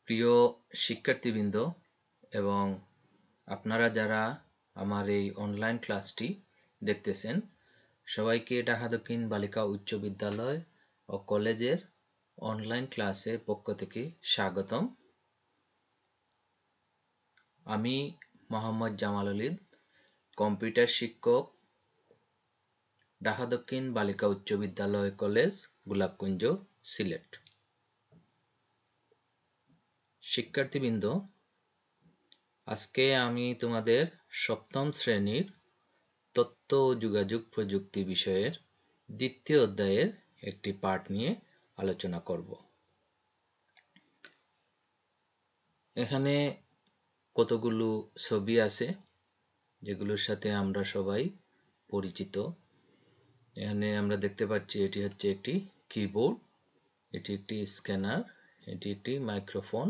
প্রিয় শিক্ষার্থীবৃন্দ এবং আপনারা যারা আমার এই অনলাইন ক্লাসটি দেখতেছেন, সবাইকে ঢাকা দক্ষিণ বালিকা উচ্চ বিদ্যালয় ও কলেজের অনলাইন ক্লাসের পক্ষ থেকে স্বাগতম। আমি মোহাম্মদ জামাল আলী, কম্পিউটার শিক্ষক, ঢাকা দক্ষিণ বালিকা উচ্চ বিদ্যালয় কলেজ, গোলাপগঞ্জ, সিলেট। শিক্ষার্থীবৃন্দ, আজকে আমি তোমাদের সপ্তম শ্রেণীর তথ্য ও যোগাযোগ প্রযুক্তি বিষয়ের দ্বিতীয় অধ্যায়ের একটি পাঠ নিয়ে আলোচনা করব। এখানে কতগুলো ছবি আছে যেগুলোর সাথে আমরা সবাই পরিচিত। এখানে আমরা দেখতে পাচ্ছি এটি হচ্ছে একটি কিবোর্ড, এটি একটি স্ক্যানার, এটি একটি মাইক্রোফোন,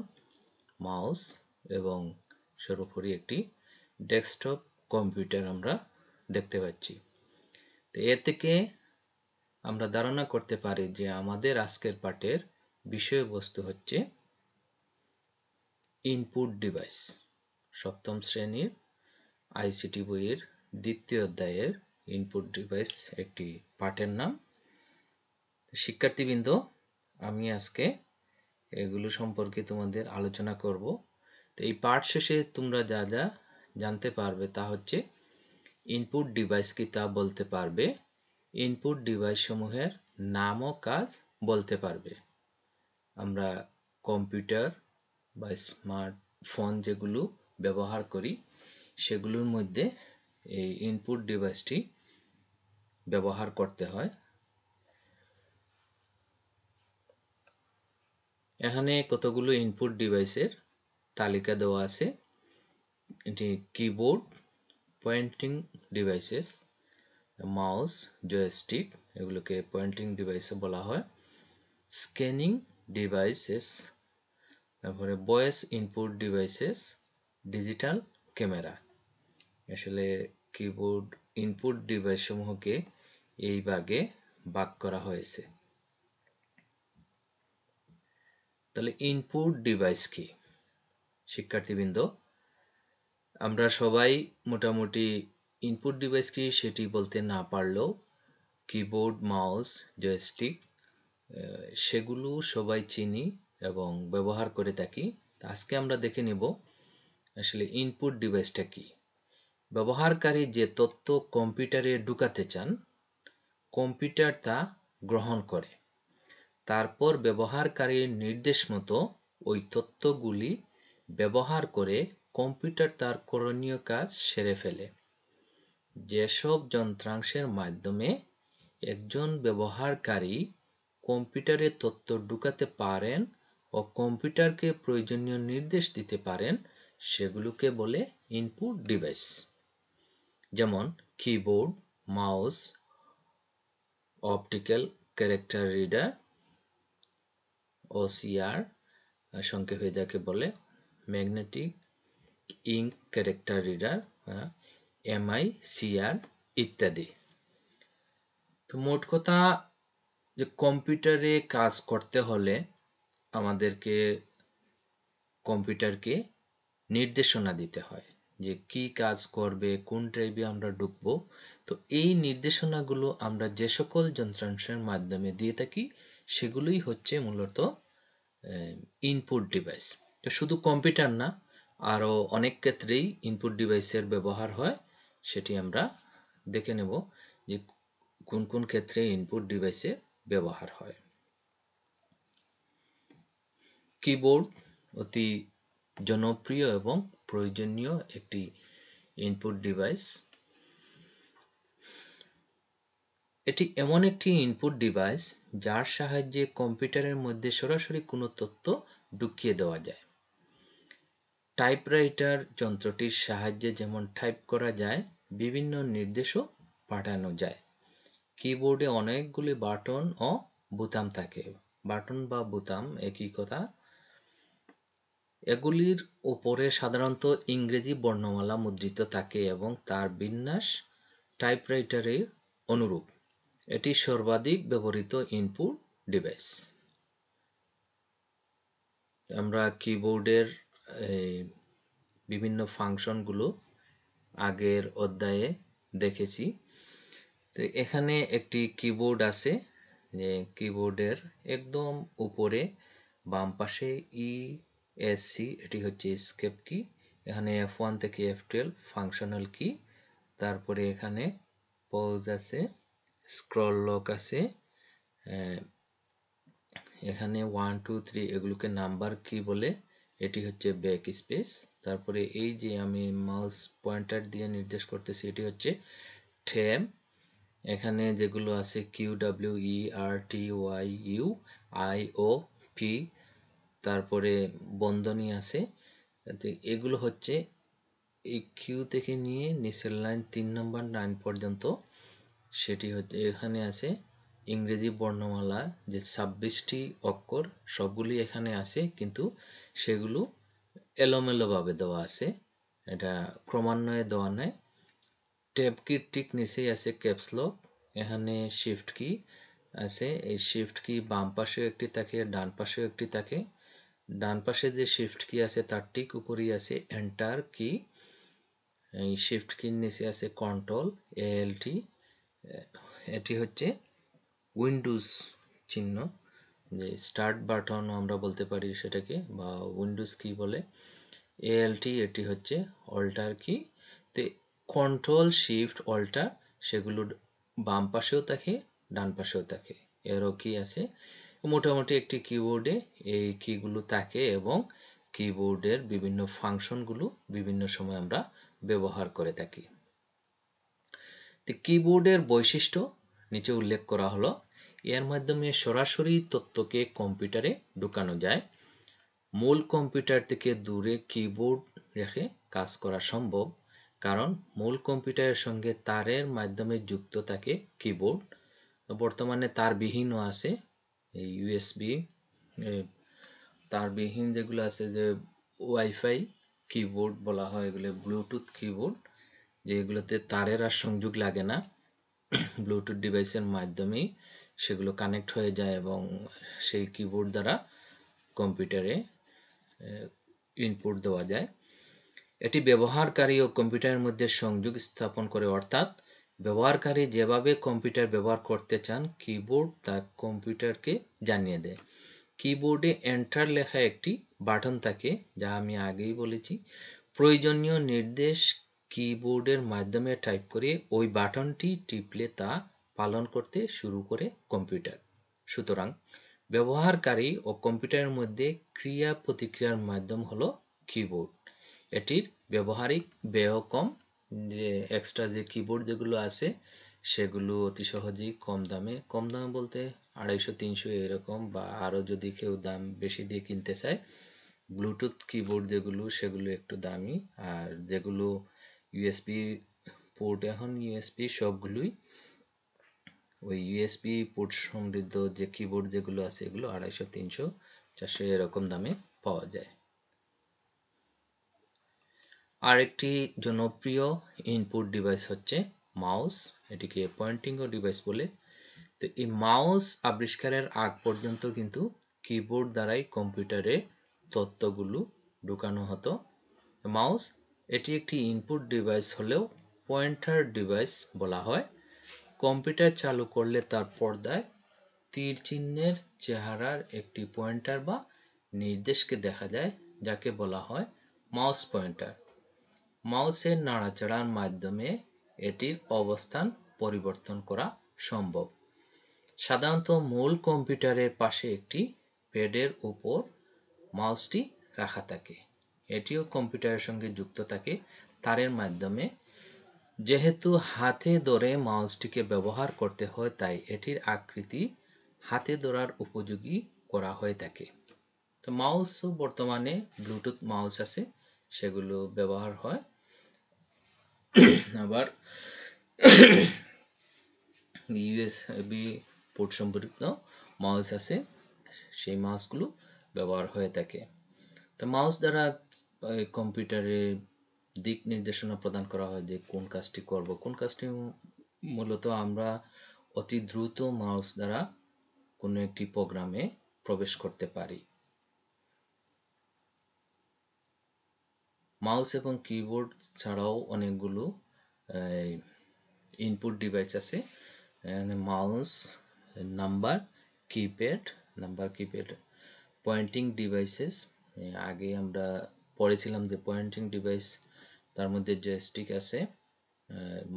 মাউস এবং সর্বোপরি একটি ডেস্কটপ কম্পিউটার আমরা দেখতে পাচ্ছি। তো এর থেকে আমরা ধারণা করতে পারি যে আমাদের আজকের পাঠের বিষয়বস্তু হচ্ছে ইনপুট ডিভাইস। সপ্তম শ্রেণীর আইসিটি বইয়ের দ্বিতীয় অধ্যায়ের ইনপুট ডিভাইস একটি পাঠের নাম। শিক্ষার্থীবৃন্দ, আমি আজকে এগুলো সম্পর্কে তোমাদের আলোচনা করব। তো এই পাঠ শেষে তোমরা যা যা জানতে পারবে তা হচ্ছে ইনপুট ডিভাইস কি তা বলতে পারবে, ইনপুট ডিভাইস সমূহের নাম ও কাজ বলতে পারবে। আমরা কম্পিউটার বা স্মার্টফোন যেগুলো ব্যবহার করি সেগুলোর মধ্যে এই ইনপুট ডিভাইসটি ব্যবহার করতে হয়। এখানে কতগুলো ইনপুট ডিভাইসের তালিকা দেওয়া আছে। এটি keyboard, pointing devices, mouse, joystick, এগুলোকে পয়েন্টিং ডিভাইসও বলা হয়, স্ক্যানিং ডিভাইসেস, তারপরে voice input devices, digital camera. আসলে কিবোর্ড ইনপুট ডিভাইস সমূহকে এই ভাগে ভাগ করা হয়েছে। তাহলে ইনপুট ডিভাইস কি? শিক্ষার্থীবৃন্দ, আমরা সবাই মোটামুটি ইনপুট ডিভাইস কি সেটি বলতে না পারলেও কিবোর্ড, মাউস, জয়স্টিক সেগুলো সবাই চিনি এবং ব্যবহার করে থাকি। আজকে আমরা দেখে নেব আসলে ইনপুট ডিভাইসটা কি। ব্যবহারকারী যে তথ্য কম্পিউটারে ঢুকাতে চান, কম্পিউটার তা গ্রহণ করে, তারপর ব্যবহারকারীর নির্দেশ মতো ওই তথ্যগুলি ব্যবহার করে কম্পিউটার তার করণীয় কাজ সেরে ফেলে। যেসব যন্ত্রাংশের মাধ্যমে একজন ব্যবহারকারী কম্পিউটারে তথ্য ঢুকাতে পারেন ও কম্পিউটারকে প্রয়োজনীয় নির্দেশ দিতে পারেন সেগুলোকে বলে ইনপুট ডিভাইস। যেমন keyboard, mouse, optical character reader, OCR সংক্ষেপে যাকে বলে, magnetic ink character reader, MICR ইত্যাদি। তো মোট কথা, যে কম্পিউটারে কাজ করতে হলে আমাদেরকে কম্পিউটারকে নির্দেশনা দিতে হয় যে কি কাজ করবে, কোন ড্রাইভে আমরা ঢুকবো। তো এই নির্দেশনাগুলো আমরা যে সকল যন্ত্রাংশের মাধ্যমে দিয়ে থাকি সেগুলোই হচ্ছে মূলত ইনপুট ডিভাইস। তো শুধু কম্পিউটার না, আরো অনেক ক্ষেত্রেই ইনপুট ডিভাইসের ব্যবহার হয়। সেটি আমরা দেখে নেব যে কোন কোন ক্ষেত্রে ইনপুট ডিভাইসের ব্যবহার হয়। কিবোর্ড অতি জনপ্রিয় এবং প্রয়োজনীয় একটি ইনপুট ডিভাইস। এটি এমন একটি ইনপুট ডিভাইস যার সাহায্যে কম্পিউটারের মধ্যে সরাসরি কোনো তথ্য ঢুকিয়ে দেওয়া যায়। টাইপরাইটার যন্ত্রটির সাহায্যে যেমন টাইপ করা যায়, বিভিন্ন নির্দেশও পাঠানো যায়। কিবোর্ডে অনেকগুলি বাটন ও বোতাম থাকে। বাটন বা বোতাম একই কথা। এগুলির উপরে সাধারণত ইংরেজি বর্ণমালা মুদ্রিত থাকে এবং তার বিন্যাস টাইপরাইটারের অনুরূপ। এটি সর্বাধিক ব্যবহৃত ইনপুট ডিভাইস। আমরা কিবোর্ডের বিভিন্ন ফাংশনগুলো আগের অধ্যায়ে দেখেছি। তো এখানে একটি কিবোর্ড আছে, যে কিবোর্ডের একদম উপরে বাম পাশে ESC, এটি হচ্ছে এসকেপ কি। এখানে F1 থেকে F12 ফাংশনাল কি। তারপরে এখানে পজ আছে, স্ক্রল লক আছে, এখানে 1 2 3 এগুলোকে নাম্বার কি বলে, এটি হচ্ছে ব্যাক স্পেস। তারপরে এই যে আমি মাউস পয়েন্টার দিয়ে নির্দেশ করতেছি, এটি হচ্ছে ট্যাব। এখানে যেগুলো আছে QWERTYUIOP, তারপরে বন্ধনী আছে। এগুলো হচ্ছে এই কিউ থেকে নিয়ে নিচের লাইন 3 নম্বর লাইন পর্যন্ত, সেটি হচ্ছে এখানে আছে ইংরেজি বর্ণমালা, যে 26টি অক্ষর সবগুলি এখানে আছে, কিন্তু সেগুলো এলোমেলোভাবে দেওয়া আছে, এটা ক্রমান্বয়ে দেওয়া নাই। ট্যাব কির ঠিক নিচেই আছে ক্যাপস লক। এখানে শিফট কি আছে, এই শিফট কি বাম পাশেও একটি থাকে, ডান পাশেও একটি থাকে। ডান পাশে যে শিফট কি আছে তার ঠিক উপরেই আছে এন্টার কি। এই শিফট কির নিচে আছে কন্ট্রোল ALT, এটি হচ্ছে উইন্ডোজ চিহ্ন, যে স্টার্ট বাটন আমরা বলতে পারি সেটাকে, বা উইন্ডোজ কি বলে। ALT এটি হচ্ছে অল্টার কি। তো কন্ট্রোল শিফট অল্টার সেগুলো বাম পাশেও থাকে, ডান পাশেও থাকে। এরও কি আছে। মোটামুটি একটি কিবোর্ডে এই কিগুলো থাকে, এবং কিবোর্ডের বিভিন্ন ফাংশনগুলো বিভিন্ন সময় আমরা ব্যবহার করে থাকি। তো কিবোর্ডের বৈশিষ্ট্য নিচে উল্লেখ করা হলো। এর মাধ্যমে সরাসরি তথ্যকে কম্পিউটারে ঢোকানো যায়। মূল কম্পিউটার থেকে দূরে কিবোর্ড রেখে কাজ করা সম্ভব, কারণ মূল কম্পিউটারের সঙ্গে তারের মাধ্যমে যুক্ত থাকে কিবোর্ড। বর্তমানে তারবিহীনও আছে, এই USB তারবিহীন যেগুলো আছে, যে ওয়াইফাই কিবোর্ড বলা হয়, এগুলো ব্লুটুথ কিবোর্ড, যেগুলোতে তারের আর সংযোগ লাগে না, ব্লুটুথ ডিভাইসের মাধ্যমেই সেগুলো কানেক্ট হয়ে যায়, এবং সেই কিবোর্ড দ্বারা কম্পিউটারে ইনপুট দেওয়া যায়। এটি ব্যবহারকারী ও কম্পিউটারের মধ্যে সংযোগ স্থাপন করে, অর্থাৎ ব্যবহারকারী যেভাবে কম্পিউটার ব্যবহার করতে চান, কিবোর্ড তা কম্পিউটারকে জানিয়ে দেয়। কিবোর্ডে এন্টার লেখা একটি বাটন থাকে, যা আমি আগেই বলেছি। প্রয়োজনীয় নির্দেশ কিবোর্ডের মাধ্যমে টাইপ করে ওই বাটনটি টিপলে তা পালন করতে শুরু করে কম্পিউটার। সুতরাং ব্যবহারকারী ও কম্পিউটারের মধ্যে ক্রিয়া প্রতিক্রিয়ার মাধ্যম হলো কিবোর্ড। এটির ব্যবহারিক ব্যয় কম, যে এক্সট্রা যে কিবোর্ড যেগুলো আছে সেগুলো অতি সহজেই কম দামে বলতে 250-300 এরকম, বা আরো যদি কেউ দাম বেশি দিয়ে কিনতে চায়, ব্লুটুথ কিবোর্ড যেগুলো সেগুলো একটু দামি। আর যেগুলো USB পোর্ট, এখন USB সবগুলোই ওই USB পোর্ট সমৃদ্ধ যে কিবোর্ড যেগুলো আছে, এগুলো 250-300-400 এরকম দামে পাওয়া যায়। আরেকটি জনপ্রিয় ইনপুট ডিভাইস হচ্ছে মাউস, এটিকে পয়েন্টিং ডিভাইস বলে। তো এই মাউস আবিষ্কারের আগ পর্যন্ত কিন্তু কিবোর্ড দ্বারাই কম্পিউটারে তথ্যগুলো ঢোকানো হতো। মাউস এটি একটি ইনপুট ডিভাইস হলেও পয়েন্টার ডিভাইস বলা হয়। কম্পিউটার চালু করলে তার পর্দায় তীর চিহ্নের চেহারার একটি পয়েন্টার বা নির্দেশকে দেখা যায়, যাকে বলা হয় মাউস পয়েন্টার। মাউসের নাড়াচাড়ার মাধ্যমে এটির অবস্থান পরিবর্তন করা সম্ভব। সাধারণত মূল কম্পিউটারের পাশে একটি প্যাডের উপর মাউসটি রাখা থাকে। এটিও কম্পিউটারের সঙ্গে যুক্ত থাকে তারের মাধ্যমে। যেহেতু হাতে ধরে মাউসটিকে ব্যবহার করতে হয়, তাই এটির আকৃতি হাতে ধরার উপযোগী করা হয়ে থাকে। তো মাউসও বর্তমানে ব্লুটুথ মাউস আছে, সেগুলো ব্যবহার হয়। আবার USB পোর্ট সম্পর্কিত মাউস আছে, সেই মাউসগুলো ব্যবহার হয়ে থাকে। তো মাউস দ্বারা কম্পিউটারে দিক নির্দেশনা প্রদান করা হয়, যে কোন কাজটি করব। কোন কাজটি মূলত আমরা অতি দ্রুত মাউস দ্বারা কোনো একটি প্রোগ্রামে প্রবেশ করতে পারি। মাউস এবং কিবোর্ড ছাড়াও অনেকগুলো ইনপুট ডিভাইস আছে। Mouse, number keypad, pointing devices. আগে আমরা পড়েছিলাম যে পয়েন্টিং ডিভাইস, তার মধ্যে জয়স্টিক আছে,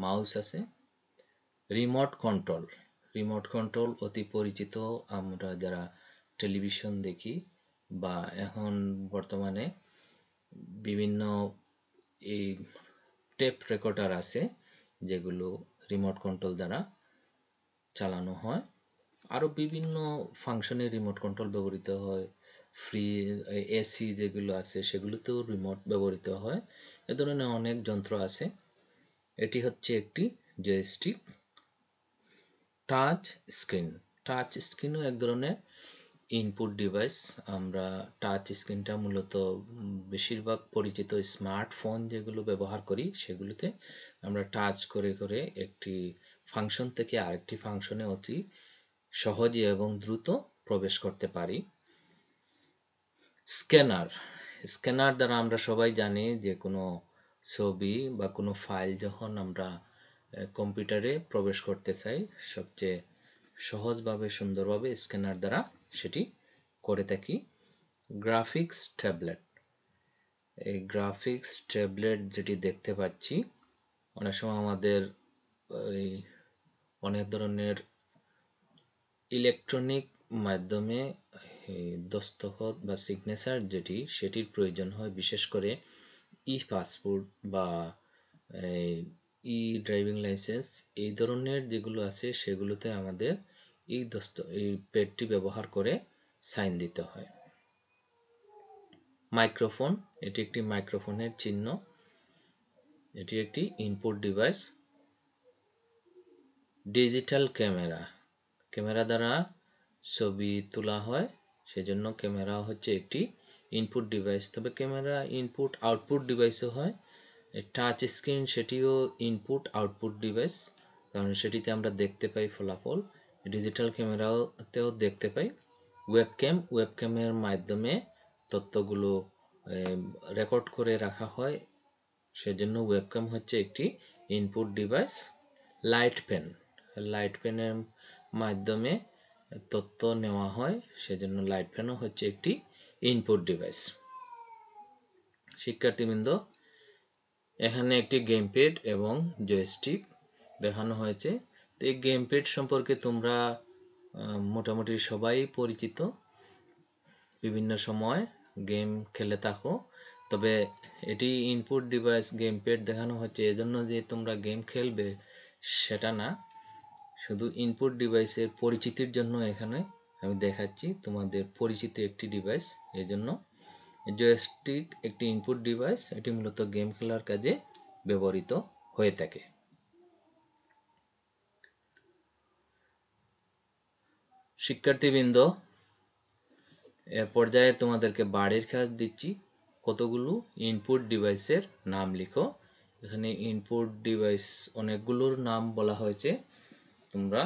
মাউস আছে। রিমোট কন্ট্রোল অতি পরিচিত, আমরা যারা টেলিভিশন দেখি বা এখন বর্তমানে বিভিন্ন এই টেপ রেকর্ডার আছে যেগুলো রিমোট কন্ট্রোল দ্বারা চালানো হয়। আরো বিভিন্ন ফাংশনে রিমোট কন্ট্রোল ব্যবহৃত হয়। এসি যেগুলো আছে সেগুলোতেও রিমোট ব্যবহৃত হয়। এ ধরনের অনেক যন্ত্র আছে। এটি হচ্ছে একটি জয়স্টিক। টাচ স্ক্রিনও এক ধরনের ইনপুট ডিভাইস। আমরা টাচ স্ক্রিনটা মূলত বেশিরভাগ পরিচিত স্মার্টফোন যেগুলো ব্যবহার করি সেগুলোতে আমরা টাচ করে করে একটি ফাংশন থেকে আরেকটি ফাংশনে অতি সহজে এবং দ্রুত প্রবেশ করতে পারি। স্ক্যানার দ্বারা আমরা সবাই জানি যে কোনো ছবি বা কোনো ফাইল যখন আমরা কম্পিউটারে প্রবেশ করতে চাই, সবচেয়ে সহজভাবে সুন্দরভাবে স্ক্যানার দ্বারা সেটি করে থাকি। এই গ্রাফিক্স ট্যাবলেট যেটি দেখতে পাচ্ছি, অনেক সময় আমাদের অনেক ধরনের ইলেকট্রনিক মাধ্যমে দস্তখত বা সিগনেচার সেটির প্রয়োজন হয়, বিশেষ করে ই পাসপোর্ট বা ই ড্রাইভিং লাইসেন্স, এই ধরনের যেগুলো আছে সেগুলোতে আমাদের এই প্যাডটি ব্যবহার করে সাইন দিতে হয়। মাইক্রোফোন, এটি একটি মাইক্রোফোনের চিহ্ন। এটি একটি ইনপুট ডিভাইস। ডিজিটাল ক্যামেরা দ্বারা ছবি তোলা হয়, সেজন্য ক্যামেরা হচ্ছে একটি ইনপুট ডিভাইস। তবে ক্যামেরা ইনপুট আউটপুট ডিভাইসও হয়। টাচ স্ক্রিন, সেটিও ইনপুট আউটপুট ডিভাইস, কারণ সেটিতে আমরা দেখতে পাই ফলাফল। ডিজিটাল ক্যামেরাতেও দেখতে পাই। ওয়েবক্যামের মাধ্যমে তথ্যগুলো রেকর্ড করে রাখা হয়, সেজন্য ওয়েবক্যাম হচ্ছে একটি ইনপুট ডিভাইস। লাইট পেনের মাধ্যমে তথ্য নেওয়া হয়, সেজন্য লাইট পেনও হচ্ছে একটি ইনপুট ডিভাইস। শিক্ষার্থীবৃন্দ, এখানে একটি গেম প্যাড এবং জয়স্টিক দেখানো হয়েছে। তো এই গেম প্যাড সম্পর্কে তোমরা মোটামুটি সবাই পরিচিত, বিভিন্ন সময় গেম খেলে থাকো। তবে এটি ইনপুট ডিভাইস গেম প্যাড দেখানো হচ্ছে এজন্য যে তোমরা গেম খেলবে সেটা না, শুধু ইনপুট ডিভাইসের পরিচিতির জন্য এখানে আমি দেখাচ্ছি, তোমাদের পরিচিত একটি ডিভাইস। এজন্য জয়স্টিক একটি ইনপুট ডিভাইস, এটি মূলত গেম খেলার কাজে ব্যবহৃত হয়ে থাকে। শিক্ষার্থীবৃন্দ, এ পর্যায়ে তোমাদেরকে বাড়ির কাজ দিচ্ছি। কতগুলো ইনপুট ডিভাইসের নাম লিখো। এখানে ইনপুট ডিভাইস অনেকগুলোর নাম বলা হয়েছে, তোমরা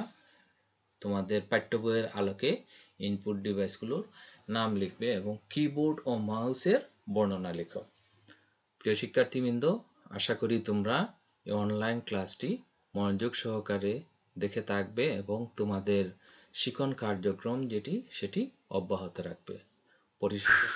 তোমাদের পাঠ্য বইয়ের আলোকে ইনপুট ডিভাইসগুলোর নাম লিখবে এবং কিবোর্ড ও মাউসের বর্ণনা লিখো। প্রিয় শিক্ষার্থীবৃন্দ, আশা করি তোমরা এই অনলাইন ক্লাসটি মনোযোগ সহকারে দেখে থাকবে এবং তোমাদের শিখন কার্যক্রম সেটি অব্যাহত রাখবে। পরিশেষে